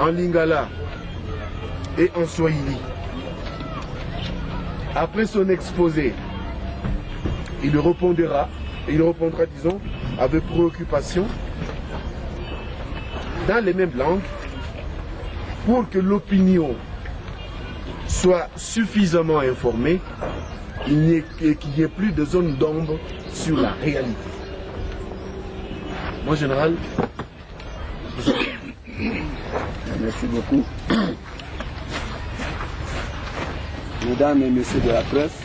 en lingala et en swahili. Après son exposé, il répondra, disons, avec préoccupation, dans les mêmes langues, pour que l'opinion soit suffisamment informée, qu'il n'y ait plus de zone d'ombre sur la réalité. Mon général, merci beaucoup. Mesdames et messieurs de la presse,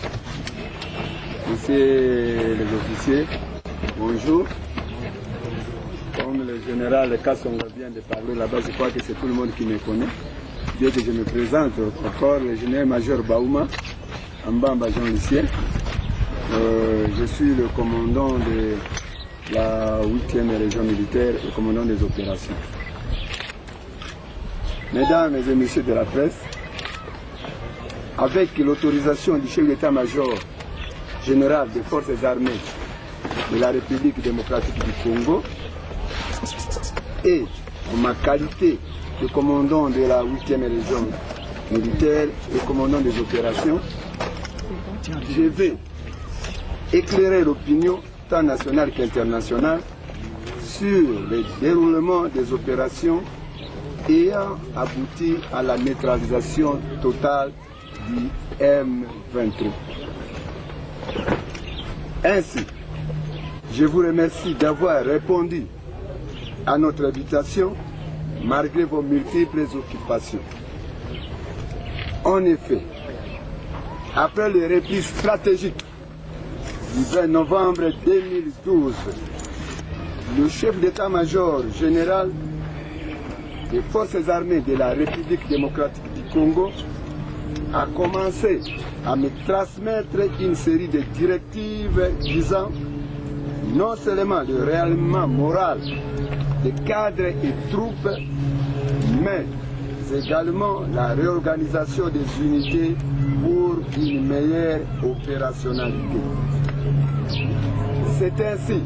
messieurs les officiers, bonjour. Comme le général Kassonga vient de parler là-bas, je crois que c'est tout le monde qui me connaît. Dès que je me présente, encore le général-major Baouma, Mbamba Jean-Lucien. Je suis le commandant de la 8e région militaire et commandant des opérations. Mesdames et messieurs de la presse, avec l'autorisation du chef d'état-major général des forces armées de la République démocratique du Congo et en ma qualité de commandant de la 8e région militaire et commandant des opérations, je vais éclairer l'opinion tant nationale qu'internationale sur le déroulement des opérations ayant abouti à la neutralisation totale du M23. Ainsi, je vous remercie d'avoir répondu à notre invitation malgré vos multiples occupations. En effet, après le repli stratégique du 20 novembre 2012, le chef d'état-major général des forces armées de la République démocratique du Congo a commencé à me transmettre une série de directives visant non seulement le réellement moral des cadres et troupes, mais également la réorganisation des unités pour une meilleure opérationnalité. C'est ainsi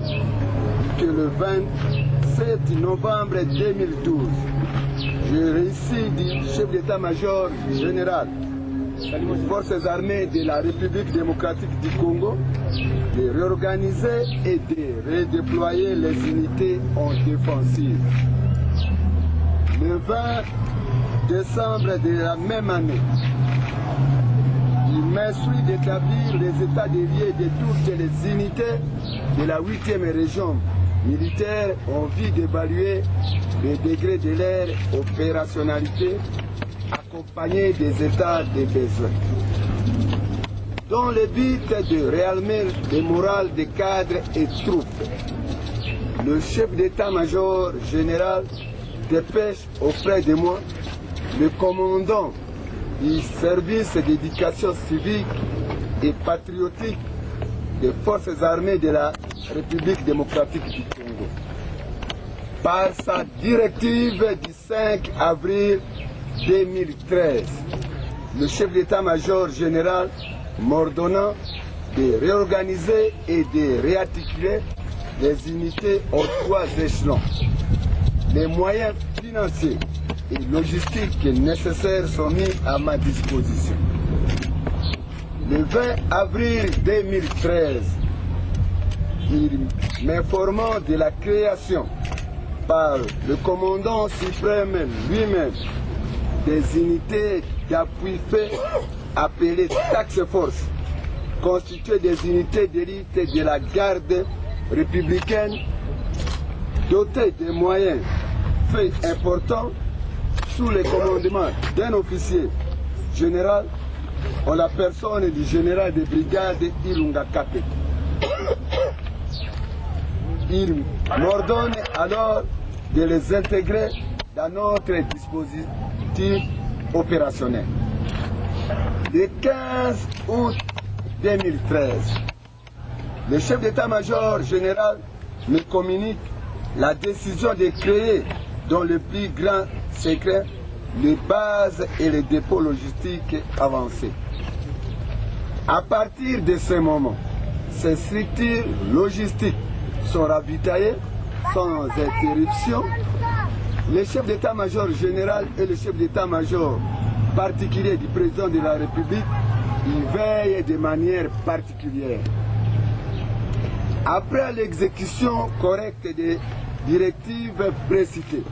que le 27 novembre 2012, j'ai réussi du chef d'état-major général des forces armées de la République démocratique du Congo de réorganiser et de redéployer les unités en défensive. Le 20 décembre de la même année, il m'instruit d'établir les états des lieux de toutes les unités de la 8e région militaire en vue d'évaluer le degré de leur opérationnalité accompagné des états de besoin. Dans le but de réarmer le moral des cadres et troupes, le chef d'état-major général dépêche auprès de moi le commandant du service d'éducation civique et patriotique des forces armées de la République démocratique du Congo. Par sa directive du 5 avril 2013, le chef d'état-major général m'ordonnant de réorganiser et de réarticuler les unités en 3 échelons. Les moyens financiers et logistiques nécessaires sont mis à ma disposition. Le 20 avril 2013, il m'informant de la création par le commandant suprême lui-même des unités d'appui fait appelées Task Force, constituées des unités d'élite de la garde républicaine, dotées de moyens faits importants sous le commandement d'un officier général en la personne du général de brigade Ilunga Kape. Il m'ordonne alors de les intégrer dans notre dispositif opérationnel. Le 15 août 2013, le chef d'état-major général me communique la décision de créer dans le plus grand secret les bases et les dépôts logistiques avancés. À partir de ce moment, ces structures logistiques sont ravitaillées sans interruption le chef d'état-major général et le chef d'état-major particulier du président de la République y veillent de manière particulière. Après l'exécution correcte des directives précitées,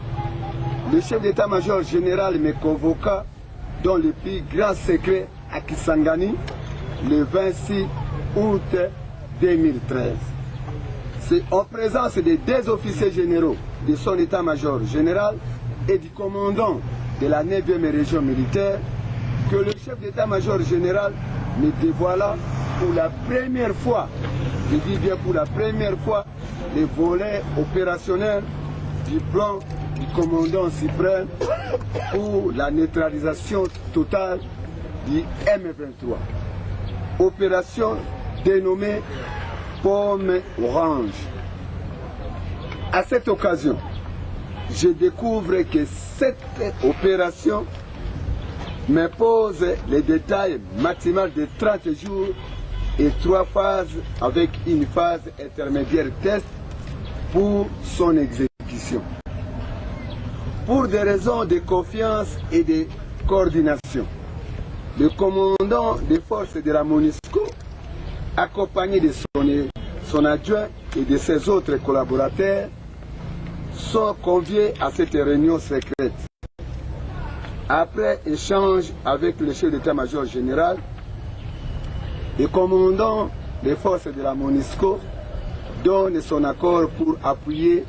le chef d'état-major général me convoqua dans le plus grand secret à Kisangani le 26 août 2013. C'est en présence des deux officiers généraux de son état-major général et du commandant de la 9e région militaire que le chef d'état-major général me dévoila pour la première fois, je dis bien pour la première fois, les volets opérationnels du plan du commandant suprême pour la neutralisation totale du M23. Opération dénommée Pomme Orange. À cette occasion, je découvre que cette opération me pose les détails maximales de 30 jours et 3 phases avec une phase intermédiaire test pour son exécution. Pour des raisons de confiance et de coordination, le commandant des forces de la MONUSCO, accompagné de son adjoint et de ses autres collaborateurs, sont conviés à cette réunion secrète. Après échange avec le chef d'état-major général, le commandant des forces de la MONUSCO donne son accord pour appuyer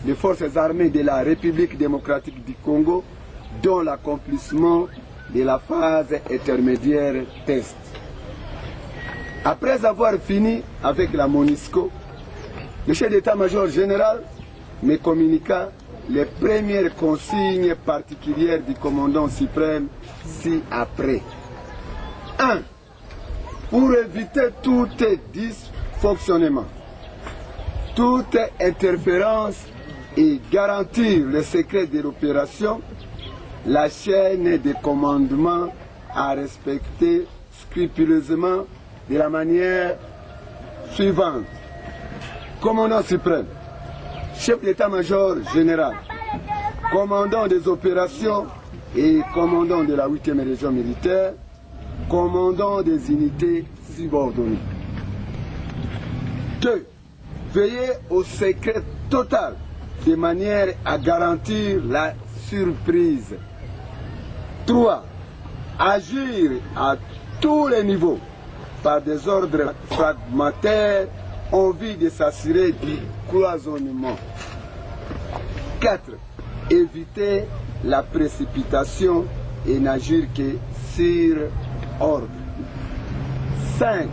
les forces armées de la République démocratique du Congo dans l'accomplissement de la phase intermédiaire test. Après avoir fini avec la MONUSCO, le chef d'état-major général me communiqua les premières consignes particulières du commandant suprême ci-après. 1. Pour éviter tout dysfonctionnement, toute interférence et garantir le secret de l'opération, la chaîne de commandement à respecter scrupuleusement de la manière suivante. Commandant suprême, chef d'état-major général, commandant des opérations et commandant de la 8e région militaire, commandant des unités subordonnées. 2. Veiller au secret total de manière à garantir la surprise. 3. Agir à tous les niveaux par des ordres fragmentaires en vue de s'assurer du cloisonnement. 4. Éviter la précipitation et n'agir que sur ordre. 5.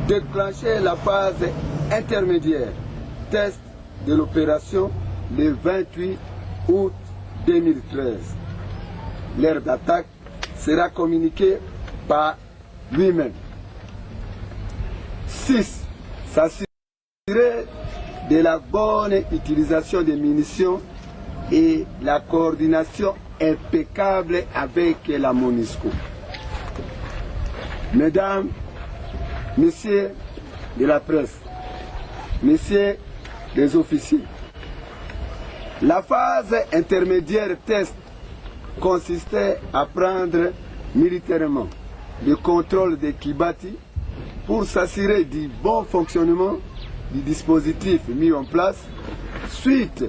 Déclencher la phase intermédiaire, test de l'opération le 28 août 2013. L'heure d'attaque sera communiquée par lui-même. 6. S'assurer de la bonne utilisation des munitions et la coordination impeccable avec la MONUSCO. Mesdames, Messieurs de la presse, Messieurs les officiers, la phase intermédiaire test consistait à prendre militairement le contrôle de Kibati pour s'assurer du bon fonctionnement du dispositif mis en place suite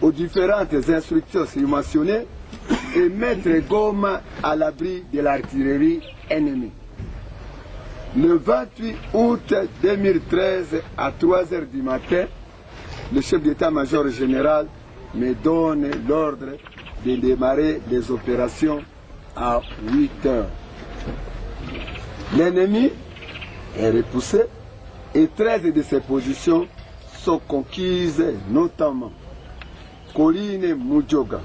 aux différentes instructions mentionnées et mettre Goma à l'abri de l'artillerie ennemie. Le 28 août 2013 à 3 h du matin, le chef d'état-major général me donne l'ordre de démarrer les opérations à 8 h. L'ennemi est repoussé et 13 de ses positions sont conquises, notamment Colline Mujoga,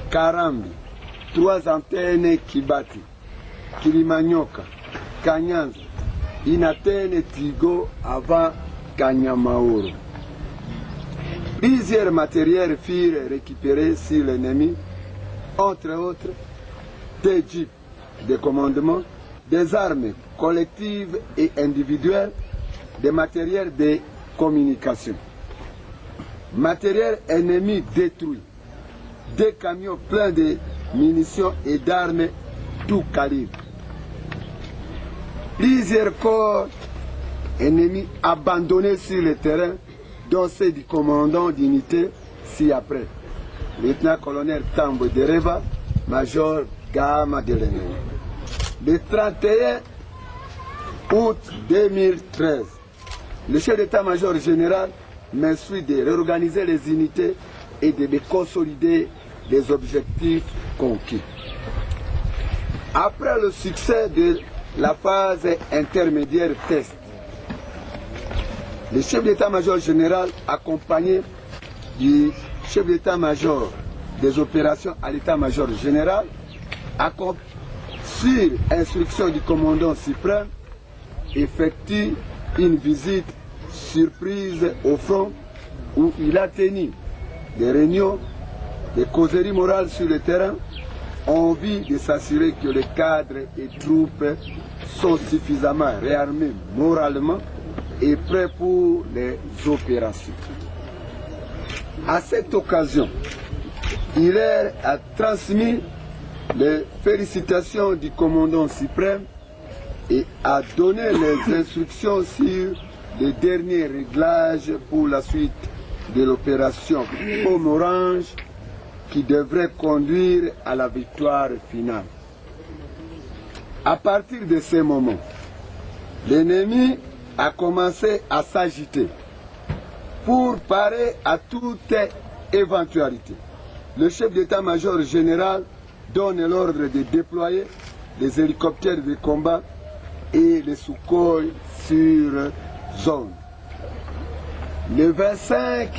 Karambi, 3 antennes Kibati, Kilimanyoka, Kanyanza, Inatene Tigo avant Kanyamaoro. Plusieurs matériels furent récupérés sur l'ennemi, entre autres des jeeps de commandement, des armes collectives et individuelles, des matériels de communication. Matériel ennemi détruit, 2 camions pleins de munitions et d'armes tout calibre. Plusieurs corps ennemis abandonnés sur le terrain, dont ceux du commandant d'unité ci-après, lieutenant-colonel Tambo Dereva, major Gama de l'ennemi. Le 31 août 2013, le chef d'état-major général m'instruit de réorganiser les unités et de consolider les objectifs conquis. Après le succès de la phase intermédiaire test, le chef d'état-major général, accompagné du chef d'état-major des opérations à l'état-major général, sur instruction du commandant suprême, effectue une visite surprise au front où il a tenu des réunions, des causeries morales sur le terrain, en vue de s'assurer que les cadres et troupes sont suffisamment réarmés moralement et prêts pour les opérations. À cette occasion, il a transmis les félicitations du commandant suprême et a donné les instructions sur les derniers réglages pour la suite de l'opération Pomme Orange qui devrait conduire à la victoire finale. À partir de ce moment, l'ennemi a commencé à s'agiter pour parer à toute éventualité. Le chef d'état-major général donne l'ordre de déployer les hélicoptères de combat et les Sukhoi sur zone. Le 25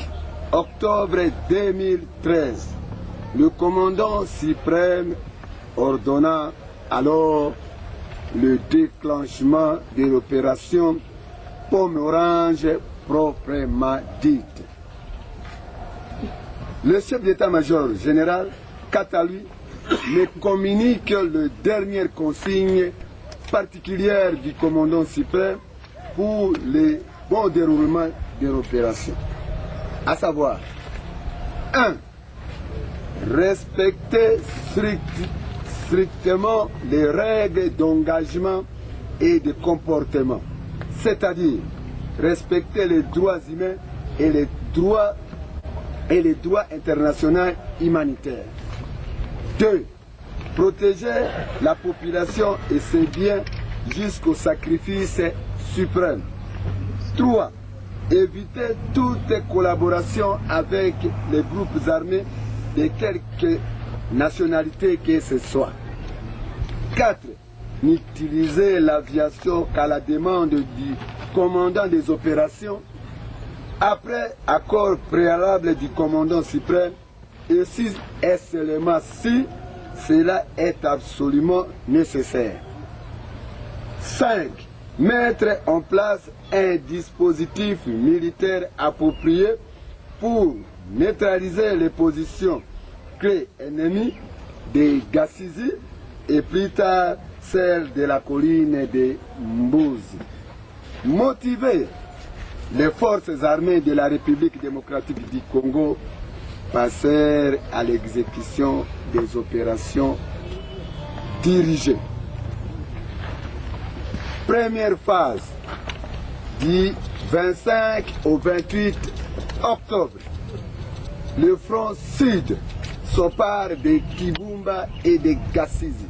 octobre 2013, le commandant suprême ordonna alors le déclenchement de l'opération Pomme Orange proprement dite. Le chef d'état-major général, quant à lui, me communique les dernières consignes particulières du commandant suprême pour le bon déroulement de l'opération. À savoir, 1. Respecter strictement les règles d'engagement et de comportement, c'est-à-dire respecter les droits humains et les droits internationaux humanitaires. 2. Protéger la population et ses biens jusqu'au sacrifice suprême. 3. Éviter toute collaboration avec les groupes armés de quelque nationalité que ce soit. 4. N'utiliser l'aviation qu'à la demande du commandant des opérations, après accord préalable du commandant suprême, et si et seulement si cela est absolument nécessaire. 5. Mettre en place un dispositif militaire approprié pour neutraliser les positions clés ennemies de Gassizi et plus tard celles de la colline de Mbouzi. Motiver les forces armées de la République démocratique du Congo passer à l'exécution des opérations dirigées. Première phase du 25 au 28 octobre. Le front sud s'empare de Kibumba et de Gassizi.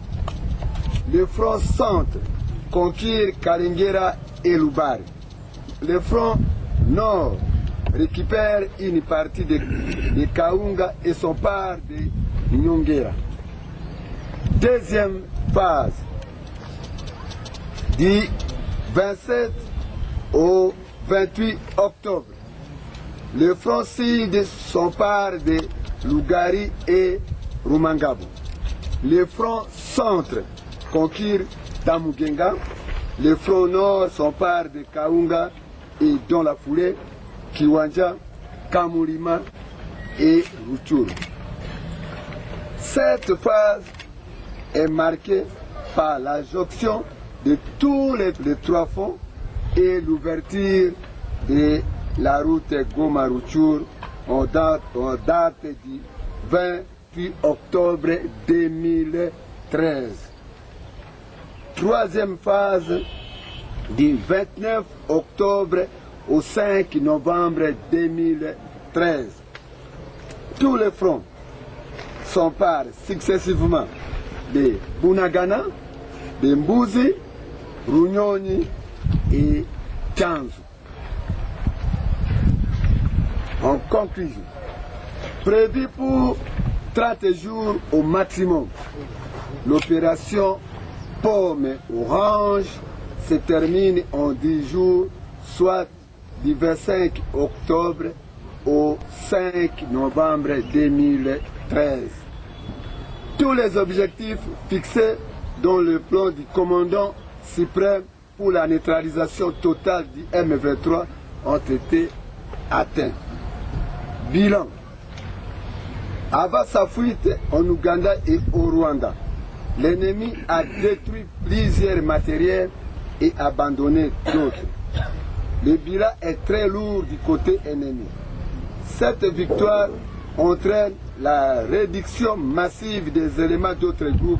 Le front centre conquiert Kalengera et Lubari. Le front nord récupère une partie de Kaunga et s'empare de Nyongera. Deuxième phase, du 27 au 28 octobre. Le front sud s'empare de Lugari et Rumangabo. Le front centre conquiert Tamugenga. Le front nord s'empare de Kaunga et dans la foulée, Kiwanja, Kamulima et Rutshuru. Cette phase est marquée par la jonction de tous les trois fronts et l'ouverture de la route Goma-Rutshuru en date du 28 28 octobre 2013. Troisième phase du 29 octobre au 5 novembre 2013. Tous les fronts s'emparent successivement de Bunagana, de Mbuzi, Runyoni et Tchanzu. En conclusion, prévu pour 30 jours au maximum, l'opération Pomme Orange se termine en 10 jours, soit du 25 octobre au 5 novembre 2013. Tous les objectifs fixés dans le plan du commandant suprême pour la neutralisation totale du M23 ont été atteints. Bilan. Avant sa fuite en Ouganda et au Rwanda, l'ennemi a détruit plusieurs matériels et abandonné d'autres. Le bilan est très lourd du côté ennemi. Cette victoire entraîne la réduction massive des éléments d'autres groupes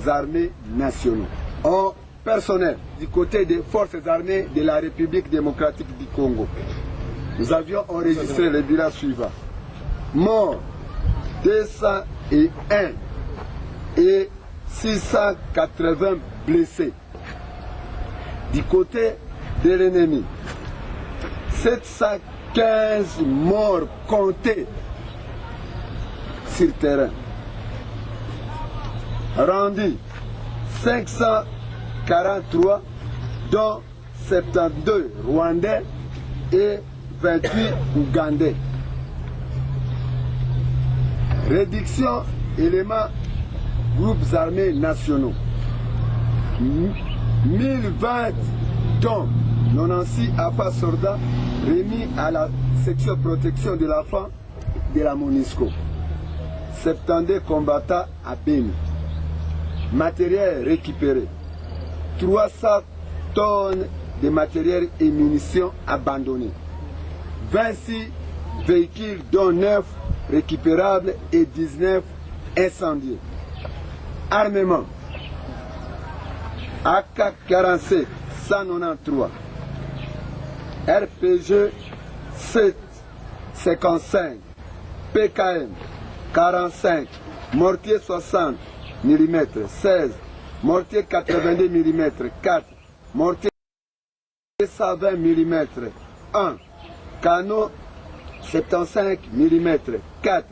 armés nationaux. En personnel, du côté des forces armées de la République démocratique du Congo, nous avions enregistré le bilan suivant. Morts 201 et 680 blessés. Du côté de l'ennemi, 715 morts comptés sur terrain. Rendus 543, dont 72 Rwandais et 28 Ougandais. Réduction éléments groupes armés nationaux. 1020 dont 96 AFA soldats remis à la section protection de l'enfant de la MONUSCO. 72 combattants à Beni. Matériel récupéré. 300 tonnes de matériel et munitions abandonnés. 26 véhicules dont 9 récupérables et 19 incendiés. Armement. AK-47 193. RPG 755. PKM 45. Mortier 60 mm 16. Mortier 82 mm 4. Mortier 120 mm 1. Canon 75 mm 4.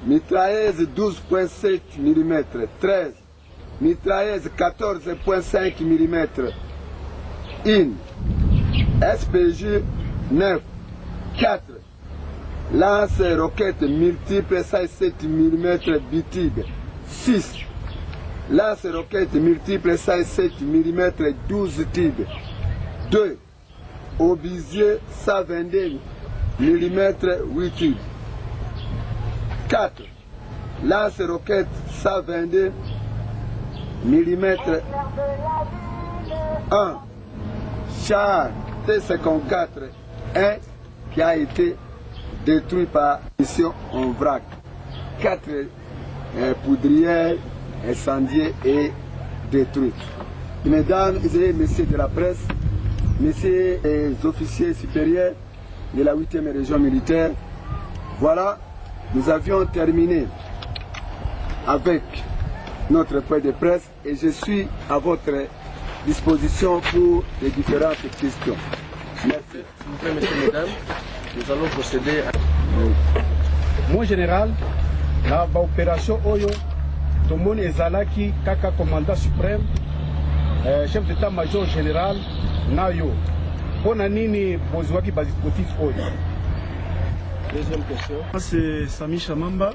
Mitrailleuse 12.7 mm 13. Mitrailleuse 14.5 mm 1. SPG 9 4. Lance-roquettes multiples 7 mm Bitibe 6. Lance-roquettes multiples 7 mm 12 Tibes 2. Obisier 122 mm 8 Tibes 4. Lance-roquettes 122 mm 1. Char T-54 1 qui a été détruit par mission en vrac. 4 poudrières incendiées et détruites. Mesdames et messieurs de la presse, messieurs les officiers supérieurs de la 8e région militaire, voilà, nous avions terminé avec notre point de presse et je suis à votre disposition pour les différentes questions. Merci. S'il vous plaît, messieurs, mesdames, nous allons procéder à... Mon général, la opération Oyo, tout le monde est Zalaki, Kaka, commandant suprême, chef d'état-major général, Nayo. Pour Nini, Bozouaki, Bazikotif Oyo. Deuxième question. C'est Sami Chamamba,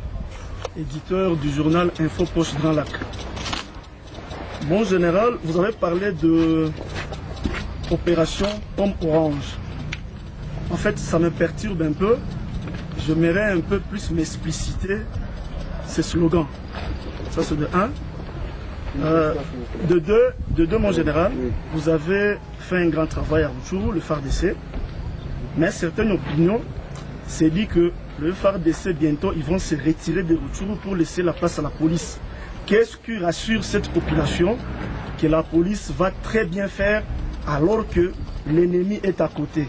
éditeur du journal Info Poche Grand Lac. Mon général, vous avez parlé de opération Pomme Orange. En fait, ça me perturbe un peu. J'aimerais un peu plus m'expliciter ces slogans. Ça, c'est de 1. De 2, mon général, vous avez fait un grand travail à Rutshuru, le FARDC. Mais certaines opinions c'est dit que le FARDC, bientôt, ils vont se retirer de Rutshuru pour laisser la place à la police. Qu'est-ce qui rassure cette population que la police va très bien faire alors que l'ennemi est à côté?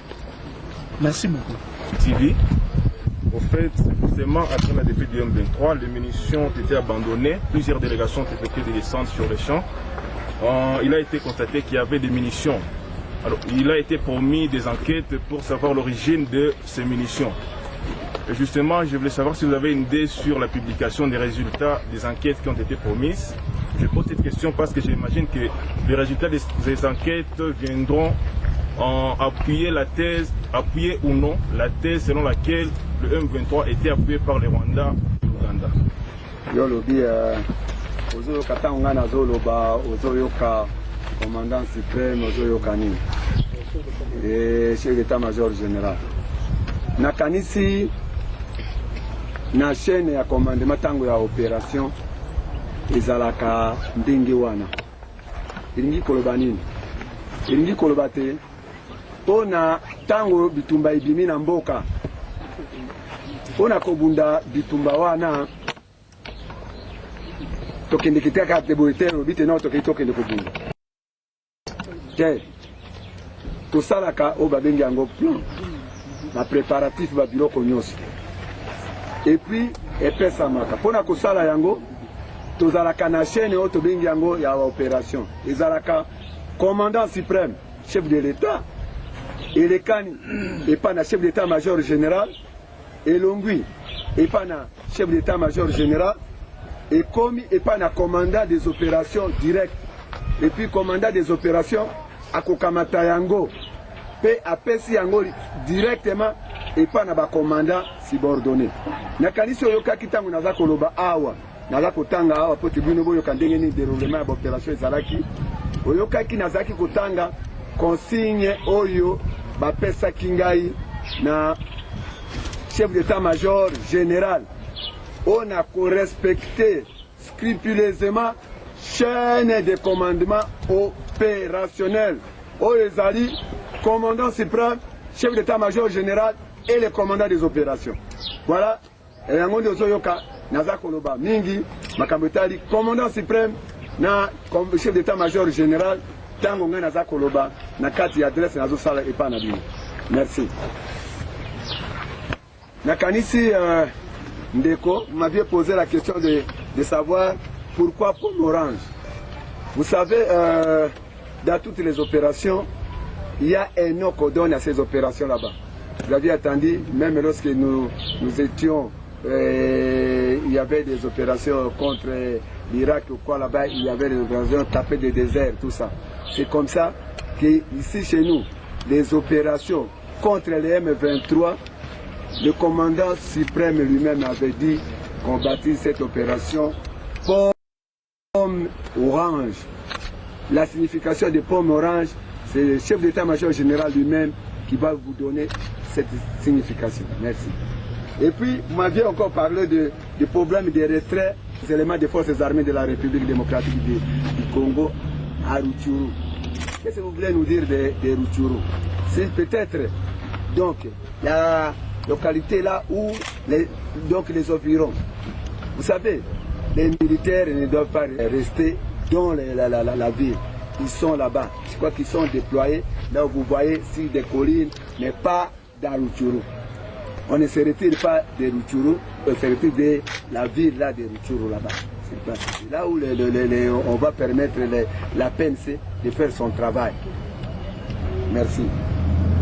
Merci beaucoup. TV. Au fait, forcément, après la défaite du M23, les munitions ont été abandonnées. Plusieurs délégations ont effectué des descentes sur les champs. Il a été constaté qu'il y avait des munitions. Alors, il a été promis des enquêtes pour savoir l'origine de ces munitions. Et justement, je voulais savoir si vous avez une idée sur la publication des résultats des enquêtes qui ont été promises. Je pose cette question parce que j'imagine que les résultats des enquêtes viendront appuyer la thèse, appuyer ou non la thèse selon laquelle le M23 était appuyé par les Rwandais et l'Ouganda. Ozoyoka tanga na zoloba ozoyoka commandant suprême ozoyoka nini et chef d'état-major général nakanisi na chaîne ya commandement tango ya opération ezalaka ndenge wana ilingi koloba nini ilingi koloba te pona tango bitumba ibimi na mboka pona kobunda bitumba wana tokende kitaka teboetero bite na tokende kobunda te tosalaka o babengi yango plan na préparatif ba biloko nyonso et puis epesamaka mpona kosala yango tozalaka na chaîne oyo tobengi yango ya opération ezalaka commandant suprême chef de l'état elekani epa na chef d'état-major général elongwi epa na chef d'état-major général et comme et pas na commandant des opérations directes et puis commandant des opérations à Kokamata yango pe apesi yango directement et pas na ba commandant subordonné na kanisi oyoka kitango naza koloba awa naza kotanga awa po tibino boyo kandenge ni déroulement ya opération ezalaki oyoka ki nazaki kotanga consigne oyo ba pesa kingai na chef d'état-major général. On a respecté scrupuleusement chaîne de commandement opérationnel. Oezali, commandant suprême, chef d'état-major général et le commandant des opérations. Voilà. Et yango de Zoyoka, Naza Koloba Mingi, Makambetali, commandant suprême, na chef d'état-major général, Tango Naza Koloba, Nakati adresse Nazo Sala et Panabini. Merci. Nakanisi Ndeko m'avait posé la question de savoir pourquoi Pomme Orange. Vous savez, dans toutes les opérations, il y a un nom qu'on donne à ces opérations là-bas. Vous aviez attendu, même lorsque nous étions, il y avait des opérations contre l'Irak ou quoi là-bas, il y avait des opérations taper des déserts, tout ça. C'est comme ça qu'ici chez nous, les opérations contre les M23, le commandant suprême lui-même avait dit qu'on bâtit cette opération Pomme Orange. La signification de Pomme Orange, c'est le chef d'état-major général lui-même qui va vous donner cette signification. Merci. Et puis, vous m'aviez encore parlé du problème des retraits des éléments des forces armées de la République démocratique du Congo à Rutshuru. Qu'est-ce que vous voulez nous dire de Rutshuru? C'est peut-être donc la localité là où les environs. Vous savez, les militaires ne doivent pas rester dans la ville. Ils sont là-bas. Je crois qu'ils sont déployés là où vous voyez sur des collines, mais pas dans Rutshuru. On ne se retire pas de Rutshuru, on se retire de la ville là de Rutshuru là-bas. C'est là où on va permettre la PNC de faire son travail. Merci.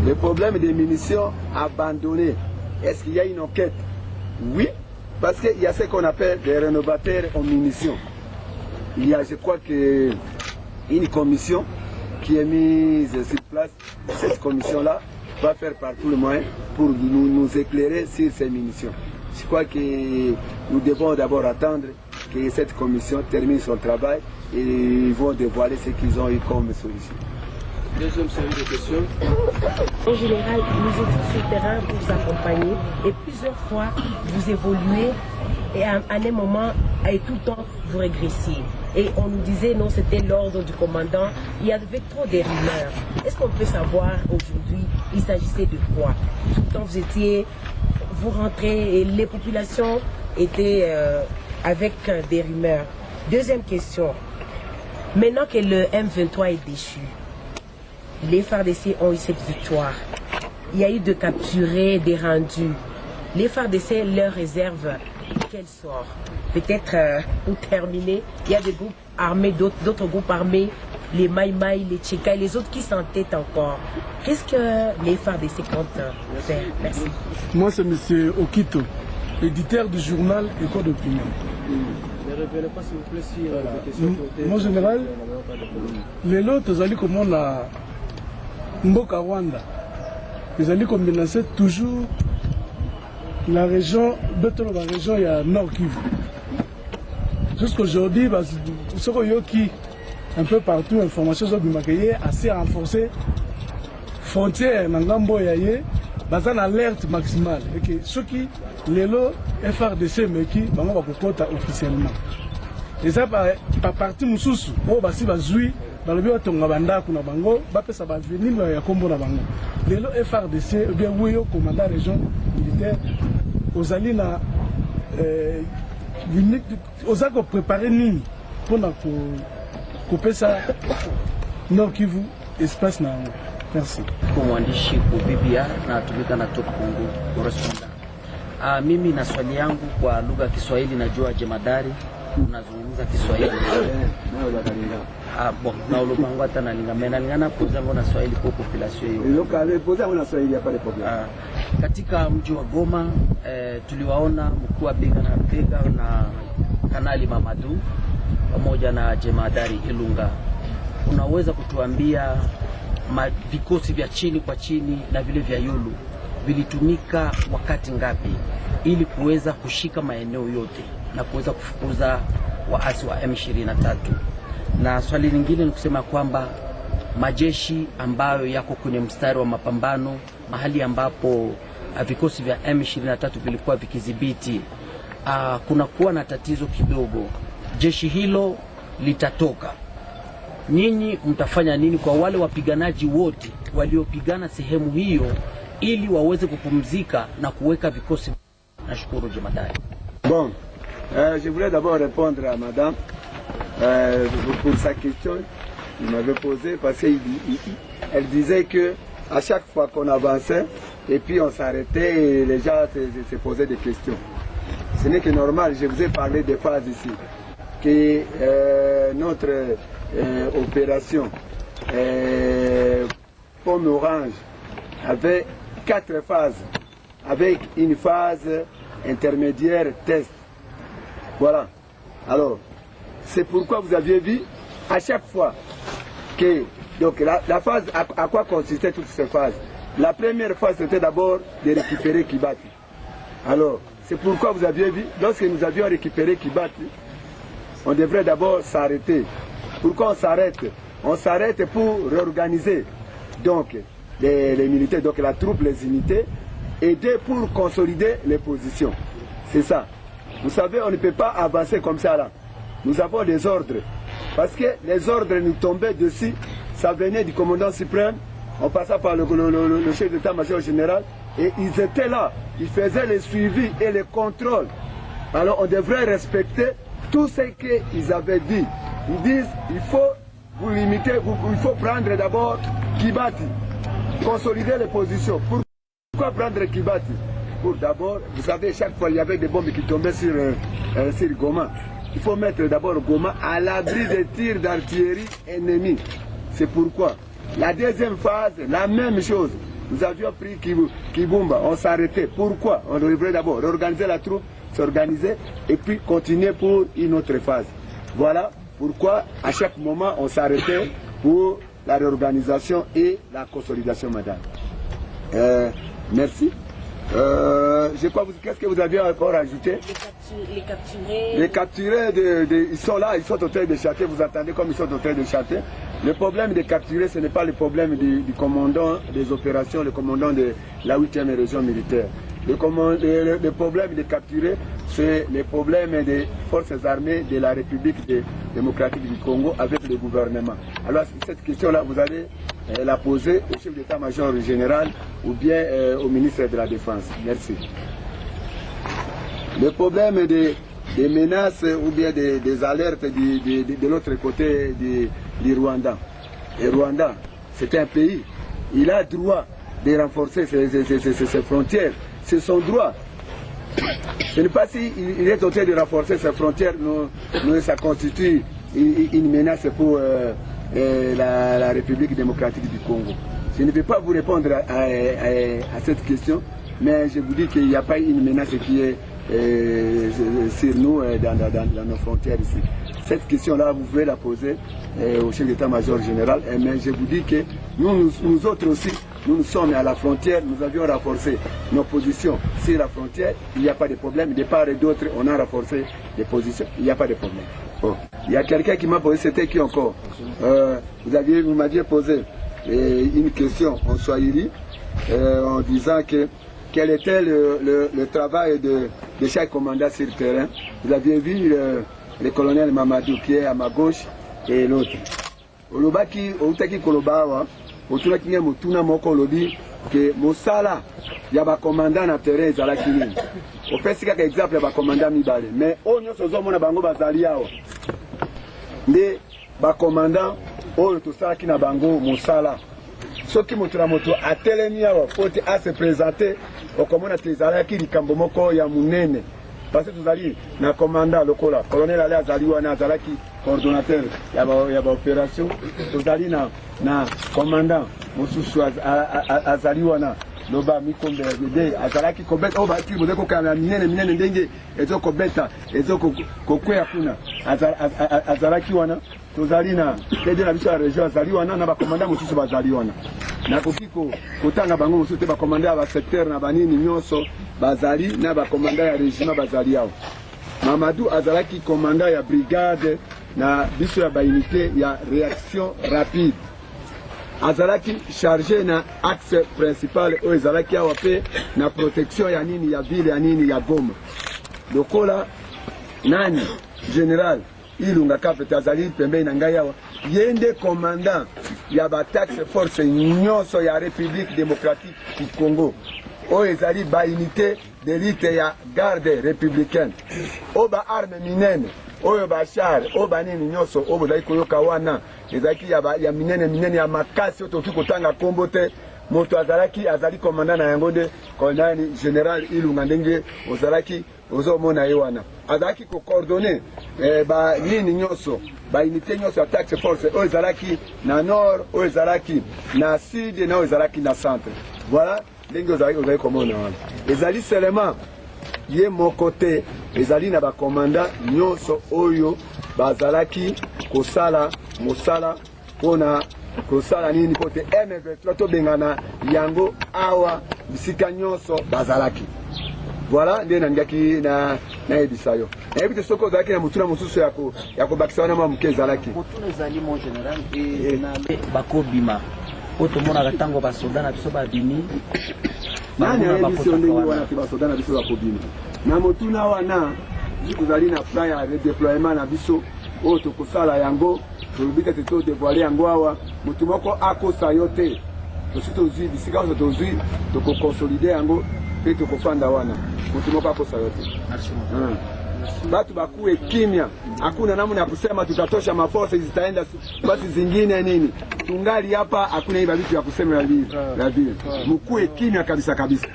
Le problème des munitions abandonnées. Est-ce qu'il y a une enquête? Oui, parce qu'il y a ce qu'on appelle des rénovateurs en munitions. Il y a, je crois, une commission qui est mise sur place. Cette commission-là va faire par tous les moyens pour nous éclairer sur ces munitions. Je crois que nous devons d'abord attendre que cette commission termine son travail et ils vont dévoiler ce qu'ils ont eu comme solution. Deuxième série de questions. En général, nous étions sur le terrain pour vous accompagner et plusieurs fois vous évoluez et à un moment, et tout le temps, vous régressiez. Et on nous disait non, c'était l'ordre du commandant. Il y avait trop de rumeurs. Est-ce qu'on peut savoir aujourd'hui, il s'agissait de quoi? Tout le temps, vous rentrez et les populations étaient avec des rumeurs. Deuxième question. Maintenant que le M23 est déchu, les FARDC ont eu cette victoire. Il y a eu de capturés, des rendus. Les FARDC leur réservent quel sort? Peut-être pour terminer, il y a des groupes armés, d'autres groupes armés, les Maïmaï, les Tchéka et les autres qui s'entêtent encore. Qu'est-ce que les FARDC comptent faire? Merci. Moi, c'est M. Okito, éditeur du journal Écho d'opinion. Ne révélez pas s'il vous plaît si des questions qui ont été... Mon général, les autres, ils allaient comme on a Mboka Rwanda. Ils allaient comme menacer toujours la région, la région, il y a Nord Kivu. Jusqu'aujourd'hui, ce qui un peu partout, information sur Bimakeye, assez renforcée, frontière, Nangambo Yaye, en alerte maximale. Et que ceux qui, les lots, FRDC, mais qui, va officiellement. Et ça, par partie Moussous, on va si jouer, dans le bureau de Tongabanda, qu'on a bango, ça va venir, il y a combo na bango. Les lots FRDC, bien, oui, au commandant région militaire, aux alliés, aux accords préparés, Nini, pour couper ça, Nord Kivu, espace na. Merci. Kwa mwandishi kwa BBR na tumika na Top Congo correspondent. Mimi na swali yangu kwa lugha ya Kiswahili, najua jemadari unazungumza Kiswahili. Bon, na ulubangu hata nalingana pozango na Swahili kwa population hiyo. Lokale pozango na Swahili hapa problem. Katika mji wa Goma tuliwaona mkuu wa bega na Kanali Mamadou pamoja na jemadari Ilunga. Unaweza kutuambia vikosi vya chini kwa chini na vile vya yulu vilitumika wakati ngapi ili kuweza kushika maeneo yote na kuweza kufukuza waasi wa M23? Na swali lingine ni kusema kwamba majeshi ambayo yako kwenye mstari wa mapambano, mahali ambapo vikosi vya M23 vilikuwa vikidhibiti, kuna kuwa na tatizo kidogo, jeshi hilo litatoka. Nyinyi mtafanya nini kwa wale wapiganaji wote waliopigana sehemu hiyo ili waweze kupumzika na kuweka vikosi? Nashukuru jemadari. Bon, je voulais d'abord répondre à madame pour sa question qu'il m'avait posée, parce qu'elle disait que à chaque fois qu'on avançait et puis on s'arrêtait et les gens se posaient des questions. Ce n'est que normal, je vous ai parlé des phases ici, que notre opération Pomme Orange avait 4 phases, avec une phase intermédiaire test. Voilà. Alors, c'est pourquoi vous aviez vu à chaque fois que donc la phase, à quoi consistaient toutes ces phases? La première phase, c'était d'abord de récupérer Kibati. Alors, c'est pourquoi vous aviez vu, lorsque nous avions récupéré Kibati, on devrait d'abord s'arrêter. Pourquoi on s'arrête? On s'arrête pour réorganiser donc les militaires, donc la troupe, les unités, aider pour consolider les positions. C'est ça. Vous savez, on ne peut pas avancer comme ça là. Nous avons des ordres. Parce que les ordres nous tombaient dessus, ça venait du commandant suprême, on passait par le chef d'état-major général, et ils étaient là. Ils faisaient les suivis et les contrôles. Alors on devrait respecter tout ce qu'ils avaient dit. Ils disent, il faut vous limiter, il faut prendre d'abord Kibati, consolider les positions. Pourquoi prendre Kibati? Pour d'abord, vous savez, chaque fois il y avait des bombes qui tombaient sur Goma. Il faut mettre d'abord Goma à l'abri des tirs d'artillerie ennemis. C'est pourquoi. La deuxième phase, la même chose. Nous avions pris Kibumba, on s'arrêtait. Pourquoi? On devrait d'abord réorganiser la troupe, s'organiser et puis continuer pour une autre phase. Voilà pourquoi à chaque moment on s'arrêtait pour la réorganisation et la consolidation, madame. Merci. Qu'est-ce que vous aviez encore ajouté? Les capturés. Les capturés, ils sont là, ils sont en train de chanter, vous entendez comme ils sont en train de chanter. Le problème des capturés, ce n'est pas le problème du commandant des opérations, le commandant de la 8e région militaire. Le problème des capturés, c'est le problème des forces armées de la République démocratique du Congo avec le gouvernement. Alors cette question-là, vous allez la poser au chef d'état-major général ou bien au ministre de la Défense. Merci. Le problème des menaces ou bien des alertes de l'autre côté du Rwanda. Et Rwanda, c'est un pays, il a droit de renforcer ses frontières, c'est son droit. Ce n'est pas s'il est en train de renforcer ses frontières, ça constitue une menace pour la République démocratique du Congo. Je ne vais pas vous répondre à cette question, mais je vous dis qu'il n'y a pas une menace qui est sur nous dans nos frontières ici. Cette question-là, vous pouvez la poser au chef d'état-major général, mais je vous dis que nous autres aussi, nous sommes à la frontière, nous avions renforcé nos positions sur la frontière, il n'y a pas de problème. De part et d'autre, on a renforcé les positions, il n'y a pas de problème. Bon. Il y a quelqu'un qui m'a posé, c'était qui encore? Vous m'aviez posé une question en Swahili en disant que quel était le travail de chaque commandant sur le terrain. Vous aviez vu le colonel Mamadou qui est à ma gauche et l'autre. Olobaki, Outaki Kolobawa, Otulaki Mutuna Moko Lobi, que Moussala, il y a un commandant na terrain, il y a un au fait, c'est un exemple, il y a un commandant Mibale. Mais on y a un bango Bazaliao. Les commandants, on a un bango Moussala. Ce qui montre la moto à Télémia, à se présenter au commandant Tezalaki, Kambomoko, Yamunene. Parce que vous allez, na commandant local, colonel Ali Azaliwa, Nazalaki, coordonnateur, il y a une opération. Vous allez, na commandant, Moussou Azaliwa, Loba Mikombe, Azalaki, Kobet, Oba, Kimodeko, Kamine, Mine, Ndenge, Ezo Kobeta, Ezo Kokwea Kuna, Azalaki Wana. Tozalina, les la mission région Azaliwana, n'a pas commandé Moussou Bazaliwana. Na Kokiko, Kotanga Bango Moussou, te ba commandé à secteur Nabanini, Nyonso, Bazali, n'a pas commandé à régiment Bazaliao. Mamadou Azalaki, commandant à brigade, na biso ya ba unité, ya réaction rapide. Azalaki chargé na axe principal, o Azalaki a wapé, na protection ya nini, ya ville, ya nini, ya Goma. Lokola, nani, général, Ilunga Kapete Azali Pembe Nangayawa yende commandant ya ba taxe force nyonso ya République démocratique du Congo o ezali ba unité d'élite ya garde républicaine o ba arme minene oyo ba char o ba nini nyonso o bozali koyoka wana ezaki ya minene ya makasi otoki kotanga kombo te moto azali commandant na yango de colonel général Ilunga ndenge ozalaki ozomona yewana azalaki ko coordonner ba nini nyonso ba unité nyonso ya taxe force o ezalaki na nord o ezalaki na sud na o ezalaki na centre. Voilà ndenge ozali komona wana ezali seulement ye mokote ezali na ba commandant nyonso oyo bazalaki kosala mosala pona kosala nini kote M23 to bengana yango awa bisika nyonso bazalaki. Voilà nde nangaki na ebisayo na ebite soko zalaki na mutuna mususu yako bakisa wana mamuke zalaki mutuna ezali mon général et na bakobima otomona katango basoda na biso babimi nani ebiso ndenge wana ke basoda na biso bakobima na mutuna wana zikuzali na plan ya redéploiement na biso oyo tokosala yango tolobika te todevoile yango awa mutu moko akosa yo te tosi tozwi bisika oyo tozwi tokokonsolide yango mpe tokofanda wana mutu moko akosa yo te. Batu bakuwe kimya, hakuna namna ya kusema tutatosha maforce zitaenda basi zingine nini. Tungali hapa hakuna hivi vitu ya kusema la vile. Mkuwe kimya kabisa kabisa.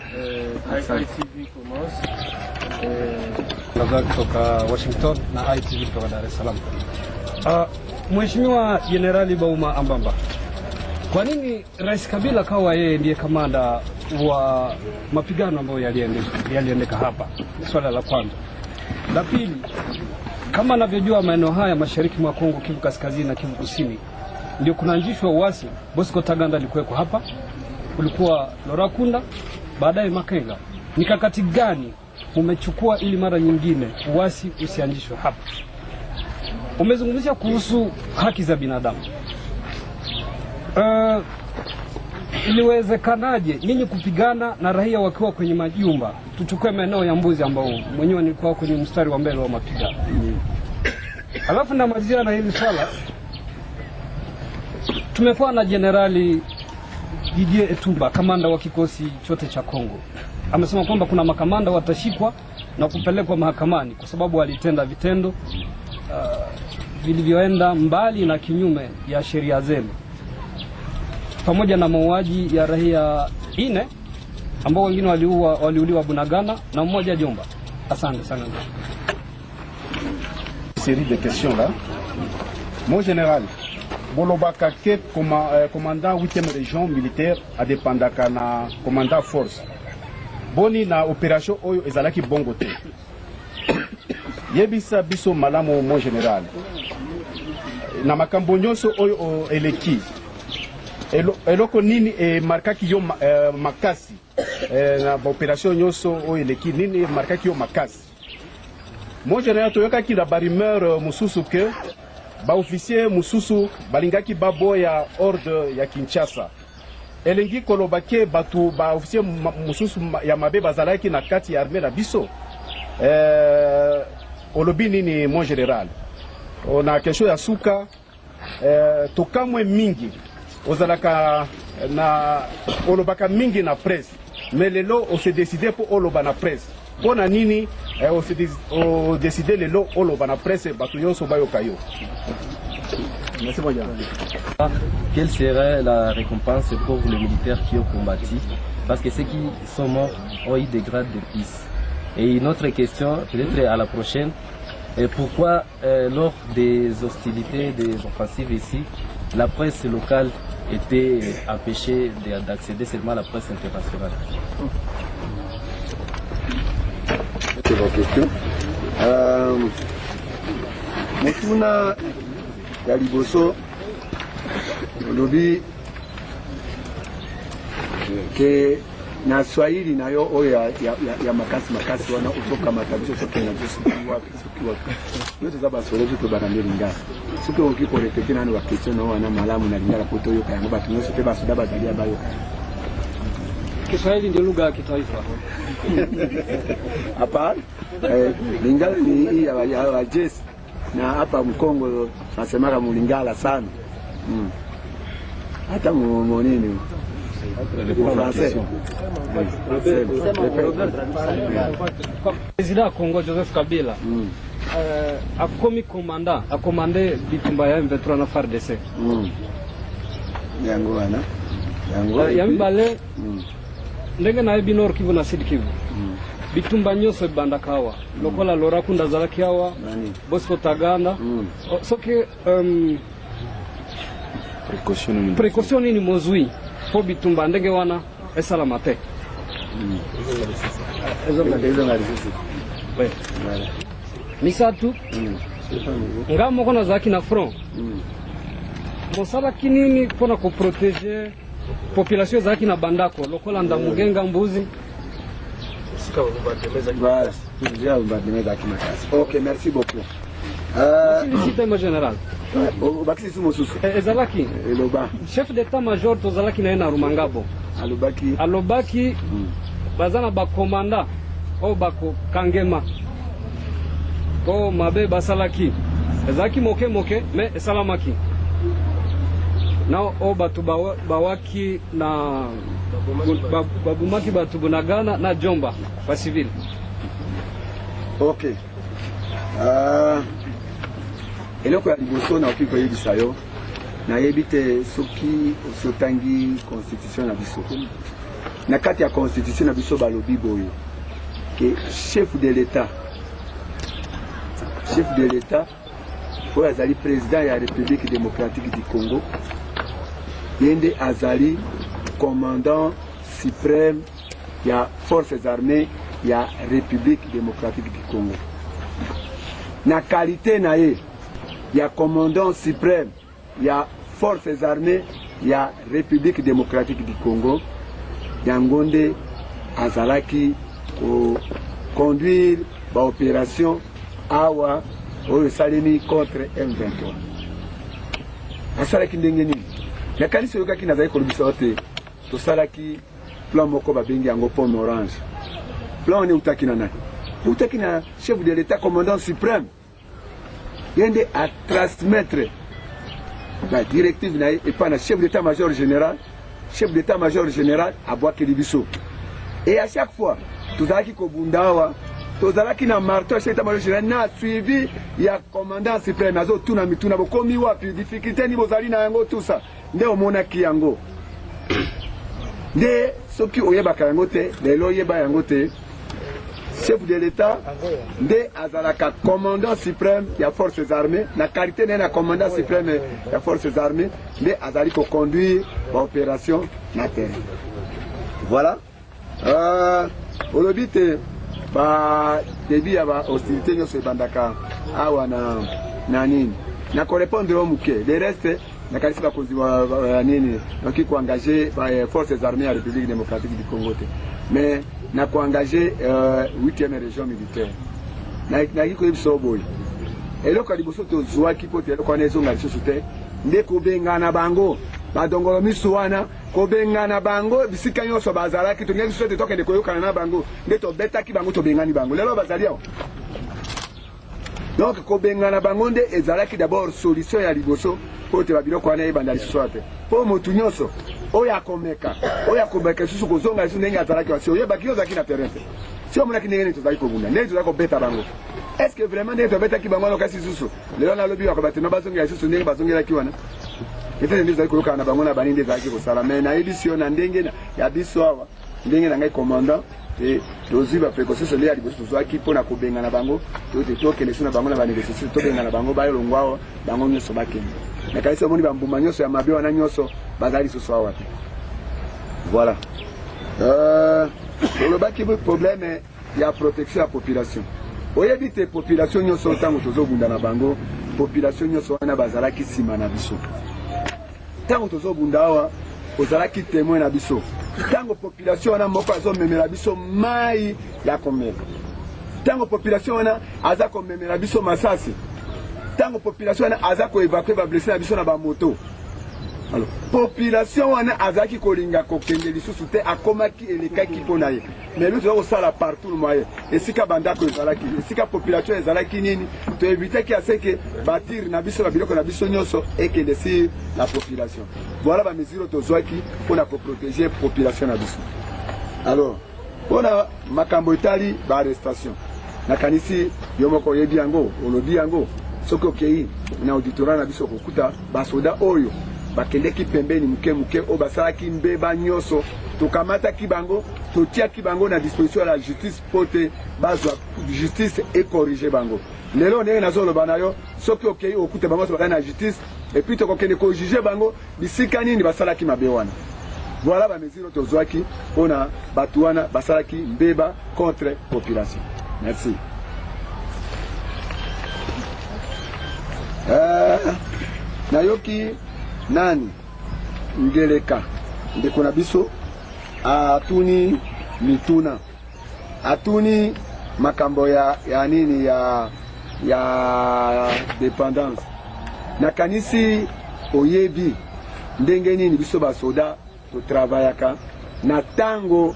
ITV commence kutoka Washington na ITV kutoka Dar es Salaam. Mheshimiwa Jenerali Bauma Ambamba, kwa nini Rais Kabila kawa yeye ndiye kamanda wa mapigano ambayo yaliendeka hapa? Swala la kwanza. La pili, kama anavyojua maeneo haya mashariki mwa Kongo, Kivu Kaskazini na Kivu Kusini, ndio kunaanzishwa uasi. Bosco Taganda alikuwa hapa, kulikuwa Lorakunda, baadaye Makenga. Mikakati gani umechukua ili mara nyingine uasi usianzishwe hapa? Umezungumzia kuhusu haki za binadamu. Iliwezekanaje nyinyi kupigana na raia wakiwa kwenye majumba? Tuchukue maeneo ya Mbuzi ambao mwenyewe nilikuwa kwenye mstari wa mbele wa mapigano. Alafu namalizia na hili swala. Tumekuwa na Jenerali Didier Etumba, kamanda wa kikosi chote cha Kongo. amesema kwamba kuna makamanda watashikwa na kupelekwa mahakamani kwa sababu walitenda vitendo vilivyoenda mbali na kinyume ya sheria zenu, pamoja na mauaji ya raia 4 ambao wengine waliuliwa Bunagana na mmoja Jomba. Asante sana. Série de questions là. Mon général, bolobaka ke commandant 8e région militaire adepandaka na commandant force. Boni na opération oyo ezalaki bongo te. Yebisa biso malamu mon général. Na makambo nyonso oyo eleki. Eloko nini markaki yo makasi. Na opération nyonso oyo eleki nini markaki yo makasi. Mon général toyokaki na barimeur mususu ke ba officier mususu balingaki baboya ordre ya Kinshasa. Elengi kolobake batu ba officier mususu ya mabe bazalaki na kati ya armée na biso. Olobi nini mon général? Ona kesho ya suka tokamwe mingi ozalaka na olobaka mingi na presse. Mais lelo on s'est décidé pour oloba na presse. Pona nini on décidé lelo oloba na presse batu nyonso bayoka yo. Merci beaucoup. Quelle serait la récompense pour les militaires qui ont combattu? Parce que ceux qui sont morts ont eu des grades de plus. Et une autre question, peut-être à la prochaine, pourquoi lors des hostilités, des offensives ici, la presse locale était empêchée d'accéder seulement à la presse internationale? C'est votre question. Motuna ya liboso lobi ke na Swahili na yo oyo ya makasi wana utoka matabiso soki na Yesu kiwa yote za basolo to barande linga soki okiko répéter nani wa question na wana malamu na lingala poto yo kaya ngaba tunyo soki basuda bazalia bayo. Kiswahili ndio lugha ya kitaifa. Hapana, lingala ni ya Jesi na hapa Mkongo nasemaka mulingala sana. Hata nini? Président Congo Joseph Kabila a commis commandant, a commandé Bitumba ya M23 na FARDC. Yango wana. Yambale ndenge na Binor Kivu na Sud Kivu. Bitumba nyoso bandakawa. Lokola Lora Kunda Zalakiawa, Bosco Taganda. Soki précaution ni mozui po Bitumba ndenge wana esalama te. Misatu ngamo kona zaki na front. Mosala kinini pona ko protéger population zaki na bandako lokola ndamugenga mbuzi. Ok, merci beaucoup. Félicitations, général. Ezalaki, chef d'état-major tozalaki na ena Rumangabo. Alobaki, bazana ba commanda o bako kangema. Ko mabe basalaki. Ezalaki moke mais esalamaki. Na o batu bawaki na babumaki batu Bunagana na Jomba kwa civil. Ok. Eloko ya liboso na okiko yebisa yo na yebite soki osotangi constitution na biso. Na kati ya constitution na biso balobi boyo que chef de l'État oyo azali président ya République démocratique du Congo yende azali commandant suprême ya forces armées ya République démocratique du Congo. Na qualité na ye ya commandant suprême ya forces armées ya République démocratique du Congo, yangonde azalaki ko conduire ba opération awa oyo salemi contre M23. Asalaki ndenge nini? Na kanisa yoka kina zali kolobisa ote to salaki plan moko babengi yango pont orange. Plan ne utaki na nani? Utaki na chef de l'État commandant suprême. Yende à transmettre la directive na et pas na chef d'état-major général. Chef d'état-major général à Boakeli biso. Et à chaque fois, tozalaki kobundawa, tozalaki na marteau chef d'état-major général na suivi ya commandant suprême azo tuna mituna bokomi wapi difficulté ni bozali na yango tout ça. Nde omonaki yango. Nde soki oyebaka yango te, lelo oyeba yango te. Chef de l'État, nde azalaka commandant suprême ya forces armées, na qualité na commandant suprême ya forces armées, nde azali ko conduire l'opération na terre. Voilà. Olobi te ba début ya ba hostilité nyonso ebandaka awa na nini. Na correspondre au muke. Le reste na kanisi ba koziwa nini, donc ko engager forces armées ya République démocratique du Congo te. Mais na ko engager 8e région militaire. Na ko biso boy. Eloko liboso to zwa ki pote eloko na ezonga lisusu te. Nde ko benga na bango. Badongolo miso wana ko benga na bango bisika nyonso bazalaki to ngeki sote tokende koyokana na bango nde to betaki bango to bengani bango lelo bazali awo. Donc ko benga na bango nde ezalaki d'abord solution ya liboso po te babiloko wana ebanda lisusu ate po motu nyonso oyo akomeka susu kozonga lisusu ndenge azalaki wasi oyebaki ozalaki na terrain te si omonaki ndenge nini tozalaki kobunda ndenge tozalaki kobeta bango. Est-ce que vraiment ndenge tobetaki bango wana okasi susu lelo nalobi bakobate bazongela lisusu ndenge bazongelaki wana peut-être nde ezalaki koyoka na bango na bani nde ezalaki kosala mais nayebi yo na ndenge ya biso awa ndenge na ngai commandant e tozwi baprécaution nde ya liboso tozwaki mpona kobenga na bango tokende so na bango na banégociation tobenga na bango bayolongwa awa bango nyonso bakende nakanisi omoni bambuma nyonso ya mabe wana nyonso bazali lisusu awa te. Voilà. Olobaki problème ya protection ya population oyebi te population nyonso ntango tozobunda na bango population nyonso wana bazalaki nsima na biso ntango tozobunda awa ozalaki témoin na biso ntango population wana moko azomemela biso mai ya komela ntango population wana aza komemela biso masasi ntango population wana aza koévacue bablesse na biso na bamoto. Alors population wana azalaki kolinga kokende lisusu te akomaki elekaki mpo na ye mais lui toza kosala partout moye esika bandako ezalaki esika population ezalaki nini toevitaki aseke batire na biso babiloko na biso nyonso ekende sur la population. Voilà bamesure tozwaki mpona koprotege population na biso. Alors mpona makambo etali baarrestation nakanisi yo moko oyebi yango olobi yango soki okei na auditorat na biso kokuta basoda oyo bakendeki pembeni muke o basalaki mbeba nyonso tokamataki bango totiaki bango na disposition ya la justice pote bazwa justice ekorige bango. Lelo ndenge nazoloba na yo soki okei okuta bango bakali na justice et puis tokokende kojuge bango bisika nini basalaki mabe wana. Voilà bamesure tozwaki mpona bato wana basalaki mbeba contre population. Merci. Nayoki nani Ngeleka ndeko na biso atuni mituna atuni makambo ya nini ya dépendance nakanisi oyebi ndenge nini biso basoda to travaillaka na tango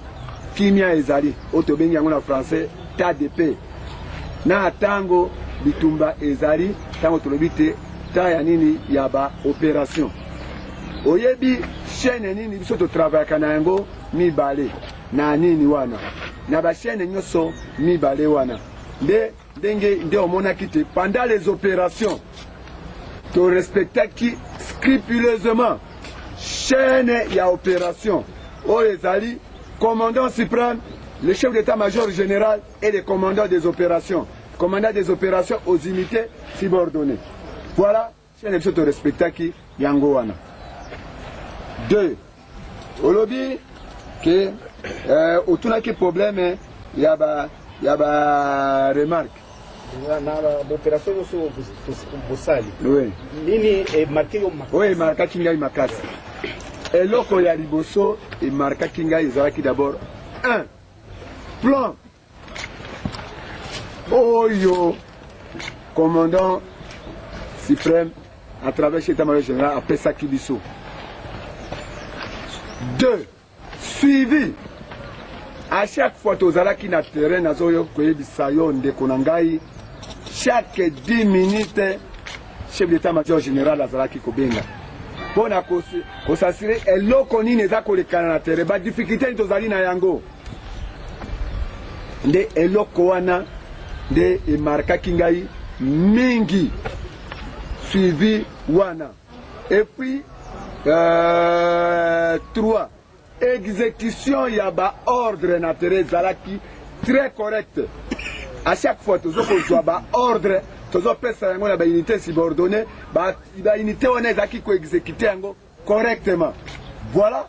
kimia ezali otobengi yango na français tas de paix na tango bitumba ezali tango tolobi te ta ya nini ya ba opération oyebi chaîne nini biso to travaillaka na yango mibale na nini wana na ba chaîne nyonso mibale wana nde omonaki te pendant les opérations to respectaki scrupuleusement chaîne ya opération oyo ezali commandant suprême, le chef d'état-major général et le commandant des opérations aux unités subordonnées. Voilà, chaîne de to respectaki yango wana. 2. Olobi que otunaki problème ya ba remarque. L'opération Bossali. Oui. Nini est marqué au Makasi. Oui, marqué Kingai Makasi. Et loko ya liboso et marqué Kingai ezalaki d'abord 1. Plan. Oyo commandant suprême à travers l'état-major général après ça Kibiso. 2. Suivi. À chaque fois que vous allez na terrain, chaque 10 minutes, chef d'état-major général Azalaki Kobenga. Pour s'assurer, et l'eau qu'on y n'est pas na terrain, la difficulté est aux na yango. nde eloko wana nde emarkaki ngai mingi suivi wana. Et puis 3 exécution ya ba ordre na tere zalaki très correct. À chaque fois tozo kozwa ba ordre tozo pesa yango na ba unité subordonnée ba unité wana ezaki ko exécuter yango correctement. Voilà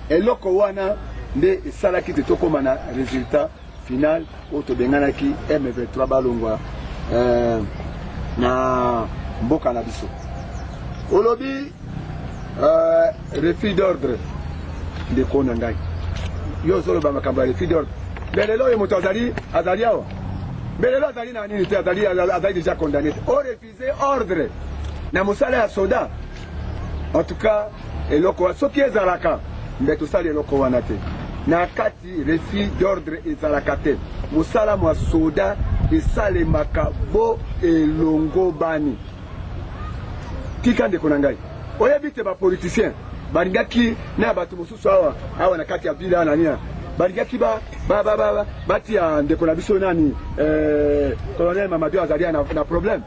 eloko wana nde esalaki te tokoma na résultat final oyo tobenganaki M23 balongwa na mboka na biso. Olobi refus d'ordre de kona ngai yo zoloba makambo ya refus d'ordre belelo oyo moto azali awa belelo azali na nini te azali déjà condamné o refuser ordre na mosala ya soda. En tout cas eloko soki ezalaka mbe tosali eloko wana te na kati refus d'ordre ezalaka te mosala mwa soda esalemaka bo elongo bani. Tika ndeko na ngai oyebi te bapoliticien balingaki na bato mosusu awa na kati ya ville wana nini balingaki batia ndeko na biso nani colonel Mamadou azali na problème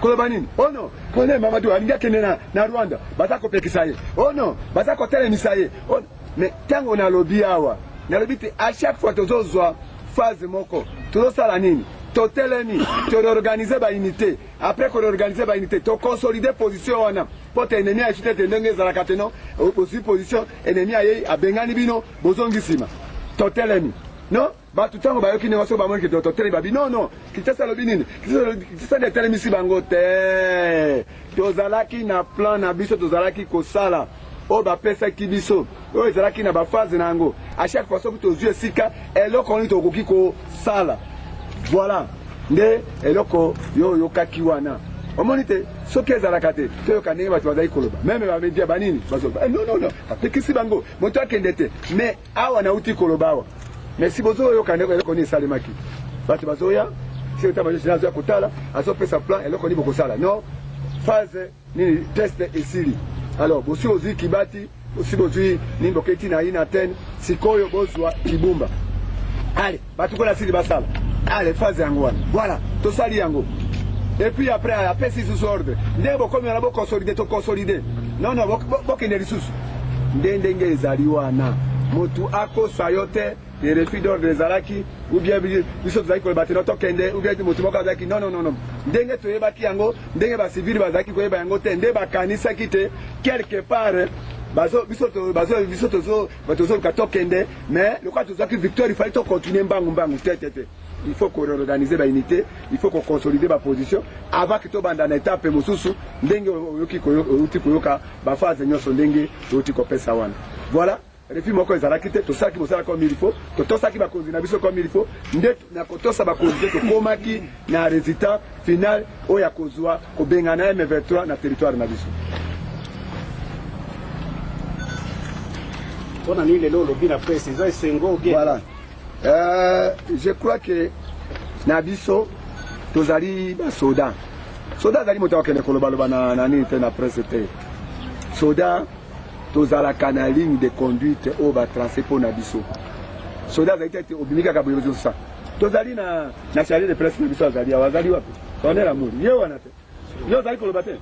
koloba nini. Oh non, colonel Mamadou alingaki na Rwanda baza kopekisa ye. Oh non, baza kotelemisa ye. Mais tango nalobi awa nalobi te à chaque fois tozozwa phase moko tozosala nini totelemi toorganize ba unité après koorganize ba unité to consolider position wana poto ennemi ayisute te ndenge ezalaka te no aussi position ennemi aye abengani bino bozongisima totelemi non bato ntango bayoki ndenge soki bamoni ke totelemi babi non Kinshasa alobi nini Kinshasa nde etelemisi bango te tozalaki na plan na biso tozalaki kosala oyo bapesaki biso oyo ezalaki na baphase na yango à chaque fois soki tozwi esika eloko nini tokoki kosala. Voilà nde eloko yo yokaki wana omoni te soki ezalaka te toyoka ndenge bato bazali koloba meme bamedia banini bazoloba non apekisi bango moto akende te mais awa nauti koloba awa mais si bozoyoka ndeko eloko nini esalemaki bato bazoya si etamajo général azoya kotala azopesa plan eloko nini bokosala non phase nini test esili. Alors bosi ozwi kibati bosi bozwi nini boketi na ina ten sikoyo bozwa kibumba ale bato kola sili basala. Allez, phase yango wana. Voilà, tosali yango. Et puis après si sous ordre. Ndebo comme on a beaucoup consolidé to consolider. Non, bokende lisusu. Ndenge ezali wana. Motu ako sayote les refus d'ordre ezalaki ou bien biso tozali kolobate no tokende ou bien motu moko azalaki non. Ndenge toyebaki yango, ndenge ba civil bazalaki koyeba yango te, nde bakanisaki te quelque part biso tokende mais le cas tozaki victoire il fallait to continuer mbangu te. Il faut qu'on réorganise la unité, il faut qu'on consolide la position avant que tout le monde en étape mosusu ndenge oyoki koyoka ba phase nyonso ndenge oyoki kopesa wana. Voilà, refus moko ezalaki te tosaki mosala comme il faut, totosaki bakonzi na biso comme il faut, nde na kotosa bakonzi tokomaki na résultat final oyo akozwa kobengana M23 na territoire na biso. Voilà. Je crois que Nabiso, tozali soda. Soda zali moto akene koloba na nini te na presse te. Soda tozala kana ligne de conduite au ba tracer pour Nabiso. Soda zali te obimika ka boyo ça. Tozali na chargé de presse Nabiso zali awazali wapi. Tonner amour. Yo wana te. Yo zali koloba te.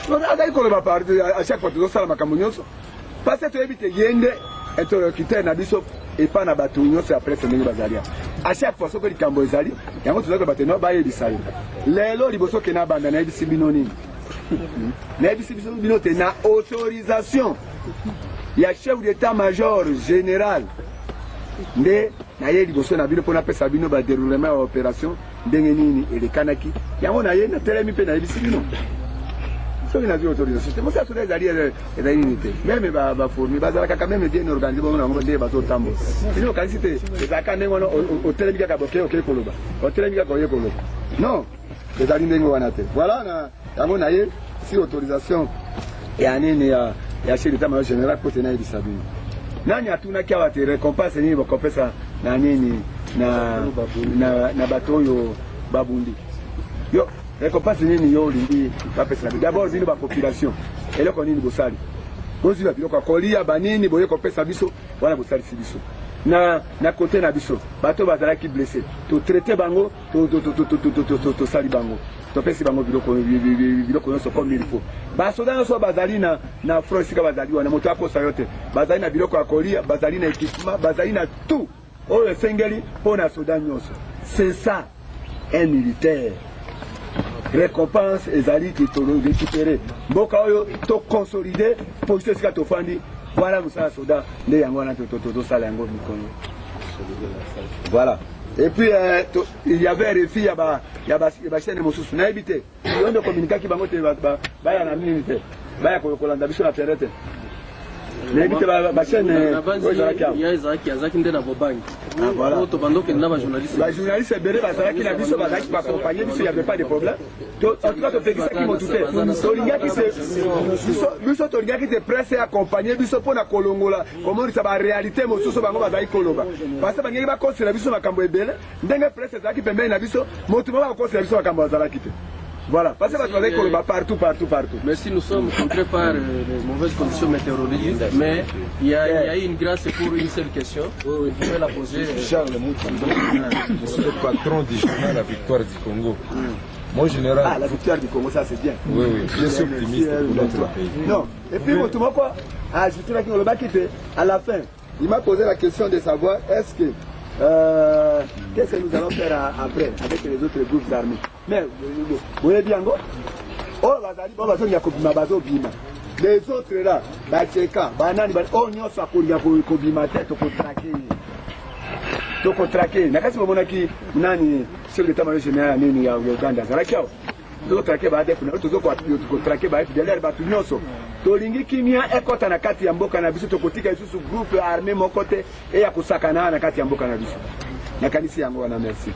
Soda zali koloba par à chaque fois tozosala makambo nyonso. Parce que tu évites yende interlocuteur na biso et pas na bato nyonso après ce ndenge bazalia. À chaque fois soki likambo ezali yango tozali bato no bayebisa ye. Lelo liboso ke na banda na yebisi bino nini. Na yebisi bino te na autorisation ya chef d'état-major général nde na ye liboso na bino mpona pesa bino ba déroulement ya opération ndenge nini elekanaki yango na ye na telemi mpe na yebisi bino. Soki na autorisation c'est ça tout ezali ezali nini te même ba fourni bazalaka quand même bien organisé bon na nde bazotambo sino kanisi te ezalaka ndenge wana otelemi kaka boke koloba otelemi kaka oye koloba non ezali ndenge wana te voilà na yango na ye si autorisation ya nini ya chef d'état-major général kote na yebisa bino nani atunaki awa te récompense nini bakopesa na nini na bato oyo babundi yo récompense nini yo olingi bapesa na d'abord bino bapopulation eloko nini bosali bozwi biloko kolia banini boye kopesa biso wana bosalisi biso na côté na biso bato bazala ki blessé to traiter bango to sali bango to pesi bango biloko nyonso comme il faut basoda nyonso bazali na front esika bazali wana moto akosa yo te bazali na biloko ya kolia bazali na équipement bazali na tout oyo esengeli mpo na soda nyonso. C'est ça un militaire. Récompense ezali ki to récupérer mboka oyo to consolider position esika tofandi. Voilà mosala soda nde yango wana tosala yango mikono. Voilà. Et puis il y avait refi ya ba chaîne mosusu na ebite yondo communiquer ki bango te ba ya na nini te ba ya kolanda biso na terrain te na ebite ba chaîne ya ezaki azaki nde na bobangi to bandoke na ba journaliste bere bazalaki na biso bazalaki ba accompagner biso, il y avait pas de problème. En tout cas to fekisa ki motute biso tolingaki te presse accompagner biso mpona kolongola komonisa ba réalité mosusu bango bazali koloba parce que bangi bakosela biso makambo ebele ndenge presse ezalaki pembeni na biso motu moko bakosela biso makambo bazalaki te. Voilà, parce que bato bazali koloba partout. Mais si nous sommes contraints par les mauvaises conditions météorologiques, mais il y a eu une grâce pour une seule question. Vous pouvez la poser. Charles Moutondo, je suis le patron du journal La Victoire du Congo. Mon général. Ah, la Victoire du Congo, ça c'est bien. Oui, je suis optimiste pour notre pays. Non, et puis je suis là qui à la fin, il m'a posé la question de savoir est-ce que qu'est-ce que nous allons faire après avec les autres groupes armés. Mais vous voyez bien, les autres là, Bacheka, Banani, Onyo Sakoria, Kobimate, Toko traqué. Nakasi Monaki, Nani, chef d'état-major général, Nini, Uganda, Zarakao. Toko traqué, Badef, Toko traqué, Badef, Deler, Batunyoso. Tolingi kimia ekota na kati ya mboka na biso tokotika isusu groupe armé mokote e ya kusakana na kati ya mboka na biso. Nakanisi yango wana merci.